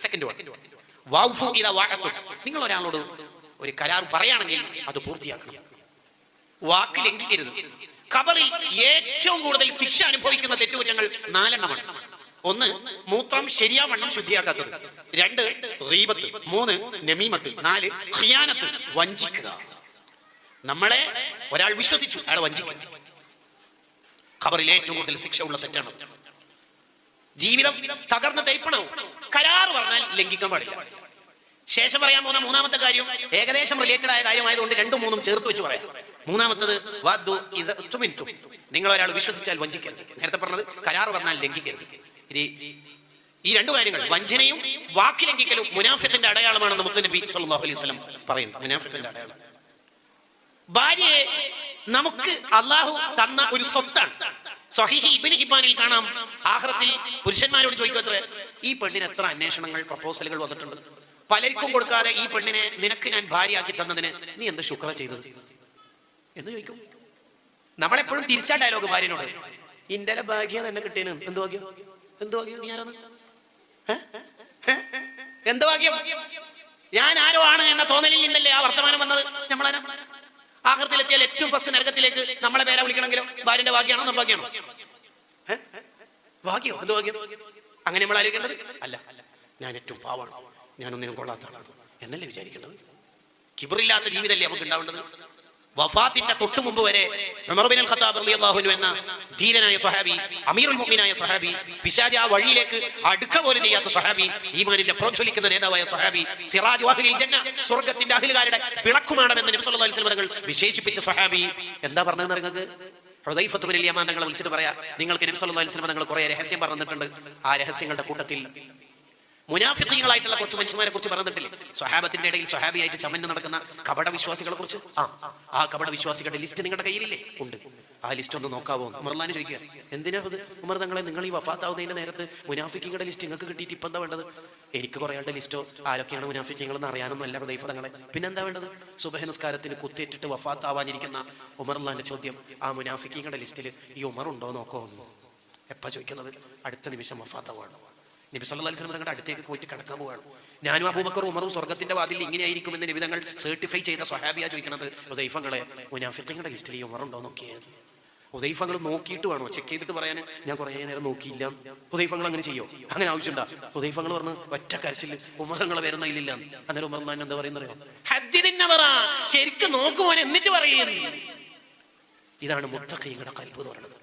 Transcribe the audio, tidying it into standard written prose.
Second one വൗഫു ഇദാ വഅഅതും. നിങ്ങൾ ഒരാളോട് ഒരു കരാർ പറയുകയാണെങ്കിൽ അത് പൂർത്തിയാക്കണം. വാക്ക് ലംഘിക്കരുത്. ഖബറിൽ ഏറ്റവും കൂടുതൽ ശിക്ഷ അനുഭവിക്കുന്ന തെറ്റുകുറ്റങ്ങൾ 4 എണ്ണമാണ്. 1 മൂത്രം ശരിയാവണ്ണം ശുദ്ധിയാക്കാത്തത്, 2 ഗീബത്ത്, 3 നമീമത്ത്, 4 ഖിയാനത്ത് വഞ്ചിക്കുക. നമ്മളെ ഒരാൾ വിശ്വസിച്ചു, അയാളെ വഞ്ചിക്കുക. ഖബറിൽ ഏറ്റവും കൂടുതൽ ശിക്ഷ ഉള്ള തെറ്റാണ്. ജീവിതം തകർന്ന് തരിപ്പണവും. കരാർ പറഞ്ഞാൽ ലംഘിക്കാൻ പാടില്ല. ശേഷം പറയാൻ പോകുന്ന മൂന്നാമത്തെ കാര്യം ഏകദേശം റിലേറ്റഡ് ആയ കാര്യമായതുകൊണ്ട് 2ഉം 3ഉം ചേർത്ത് വെച്ച് പറയാം. മൂന്നാമത്തത് നിങ്ങൾ ഒരാൾ വിശ്വസിച്ചാൽ വഞ്ചിക്കരുത്. നേരത്തെ പറഞ്ഞത് കരാർ പറഞ്ഞാൽ ലംഘിക്കരുത്. ഈ 2 കാര്യങ്ങൾ, വഞ്ചനയും വാക്ക് ലംഘിക്കലും മുനാഫിഖിന്റെ അടയാളമാണെന്ന് മുത്തുനബി സല്ലല്ലാഹു അലൈഹി വസല്ലം പറയുന്നു. മുനാഫിഖിന്റെ അടയാളം. ഭാര്യയെ നമുക്ക് അള്ളാഹു തന്ന ഒരു സ്വത്താണ്. സ്വഹീഹ് ഇബ്നു ഹിബ്ബാനിൽ കാണാം, ആഖിറത്തിൽ പുരുഷന്മാരോട് ചോദിക്കത്രേ, ഈ പെണ്ണിന് എത്ര അന്വേഷണങ്ങൾ പ്രപ്പോസലുകൾ വന്നിട്ടുണ്ട്, പലർക്കും കൊടുക്കാതെ ഈ പെണ്ണിനെ നിനക്ക് ഞാൻ ഭാര്യയാക്കി തന്നതിന് നീ എന്ത് ശുക്ര ചെയ്തത് എന്ന് ചോദിക്കും. നമ്മളെപ്പോഴും തിരിച്ചാ ഡയലോഗ് ഭാര്യനോട്, ഇന്നലെ ഭാഗ്യം തന്നെ കിട്ടിയന്. എന്ത് ഭാഗ്യം? എന്ത് ഭാഗ്യം? നീ ആരാണ്? എന്ത് ഭാഗ്യം? ഞാൻ ആരോ ആണ് എന്ന തോന്നലിൽ നിന്നല്ലേ ആ വർത്തമാനം വന്നത്. നമ്മളാരാ? ആഖിറത്തിലെത്തിയാൽ ഏറ്റവും ഫസ്റ്റ് നരകത്തിലേക്ക് നമ്മളെ പേരെ വിളിക്കണമെങ്കിലോ ഭാര്യന്റെ ഭാഗ്യമാണോ നിർഭാഗ്യമാണോ? ഭാഗ്യോ? എന്ത് ഭാഗ്യം? അങ്ങനെ നമ്മൾ ആലോചിക്കേണ്ടത് അല്ല. ഞാൻ ഏറ്റവും പാവാണ്, ഞാനൊന്നിനും കൊള്ളാത്ത ആളാണ് എന്നല്ലേ വിചാരിക്കേണ്ടത്. കിബറില്ലാത്ത ജീവിതമല്ലേ നമുക്ക് ഉണ്ടാവേണ്ടത്. വഫാത്തിന്റെ തൊട്ടു മുമ്പ് വരെ ഉമർ ബിൻ ഖത്താബ് റളിയല്ലാഹു അൻഹു എന്ന ധീരനായ സ്വഹാബി, അമീറുൽ മുഅ്മിനായ സ്വഹാബി, പിശാച് ആ വഴിയിലേക്ക് അടുക്ക പോലും ചെയ്യാത്ത സ്വഹാബി, ഈമാനിന്റെ പ്രോജ്വലിക്കുന്ന നേതാവായ സ്വഹാബി, സിറാജ് അഹ്ലിൽ ജന്ന, സ്വർഗ്ഗത്തിന്റെ അഹ്ലുകാരുടെ വിളക്കുമാണെന്ന് നബി സല്ലല്ലാഹു അലൈഹി വസല്ലം തങ്ങൾ വിശേഷിപ്പിച്ച സ്വഹാബി എന്താ പറഞ്ഞതെന്ന് നിങ്ങൾക്ക് ഹുദൈഫത്ത് ബിൻ യമാൻ തങ്ങളെ വിളിച്ചിട്ട് പറയാ, നിങ്ങൾക്ക് നബി സല്ലല്ലാഹു അലൈഹി വസല്ലം തങ്ങൾ കുറെ രഹസ്യം പറഞ്ഞിട്ടുണ്ട്. ആ രഹസ്യങ്ങളുടെ കൂട്ടത്തിൽ മുനാഫിഖീങ്ങളായിട്ടുള്ള കുറച്ച് മനുഷ്യന്മാരെ കുറിച്ച് പറഞ്ഞിട്ടില്ലേ? സ്വഹാബത്തിന്റെ ഇടയിൽ സ്വഹാബിയായിട്ട് ചമഞ്ഞു നടക്കുന്ന കപട വിശ്വാസികളെ കുറിച്ച്. ആ കപട വിശ്വാസികളുടെ ലിസ്റ്റ് നിങ്ങളുടെ കയ്യിലില്ലേ? ഉണ്ട്. ആ ലിസ്റ്റ് ഒന്ന് നോക്കാവോ? ഉമർലാന് ചോദിക്കുക, എന്തിനാ അത് ഉമർ തങ്ങളെ, നിങ്ങൾ ഈ വഫാത്താവുന്നതിന്റെ നേരത്ത് മുനാഫിഖീങ്ങളുടെ ലിസ്റ്റ് നിങ്ങൾക്ക് കിട്ടിയിട്ട് ഇപ്പം എന്താ വേണ്ടത്? എനിക്ക് കുറെ ആളുടെ ലിസ്റ്റോ ആരൊക്കെയാണ് മുനാഫിഖീങ്ങളെന്ന് അറിയാനൊന്നും അല്ല ഹുദൈഫ തങ്ങളെ. പിന്നെന്താ വേണ്ടത്? സുബഹി നിസ്കാരത്തിന് കുത്തേറ്റിട്ട് വഫാത്താവാനിരിക്കുന്ന ഉമർലാന്റെ ചോദ്യം, ആ മുനാഫിഖീങ്ങളുടെ ലിസ്റ്റിൽ ഈ ഉമർ ഉണ്ടോ നോക്കോ? എപ്പാ ചോദിക്കുന്നത്? അടുത്ത നിമിഷം വഫാത്താവാണ്. നബി സല്ലല്ലാഹു അലൈഹി വസല്ലം തങ്ങളുടെ അടുത്തേക്ക് പോയിട്ട് കിടക്കാൻ പോവാണ്. ഞാനും അബൂബക്കറും ഉമറും സ്വർഗ്ഗത്തിന്റെ വാതിൽ ഇങ്ങനെയായിരിക്കുമെന്ന് നബി തങ്ങൾ സർട്ടിഫൈ ചെയ്ത സ്വഹാബിയാ ചോദിക്കുന്നത്, ഹുദൈഫങ്ങളെ മുനാഫിഖീങ്ങളുടെ ലിസ്റ്റിൽ ഈ ഉമറുണ്ടോ നോക്കിയത്? ഹുദൈഫങ്ങൾ നോക്കിയിട്ട് വേണോ ചെക്ക് ചെയ്തിട്ട് പറയാൻ? ഞാൻ കുറെ നേരം നോക്കിയില്ല. ഹുദൈഫങ്ങൾ അങ്ങനെ ചെയ്യോ? അങ്ങനെ ആവശ്യമുണ്ടോ? ഹുദൈഫങ്ങൾ പറഞ്ഞു ഒറ്റ കരച്ചിൽ ഉമറങ്ങളെ വരുന്ന ഇല്ലില്ല. അന്നേരം ഉമർ എന്താ പറയുന്നറിയോ? ശരിക്കും നോക്കുമോൻ എന്നിട്ട് പറയുന്നു. ഇതാണ് മുത്തഖീങ്ങളുടെ ഖൽബ് എന്ന് പറയുന്നത്.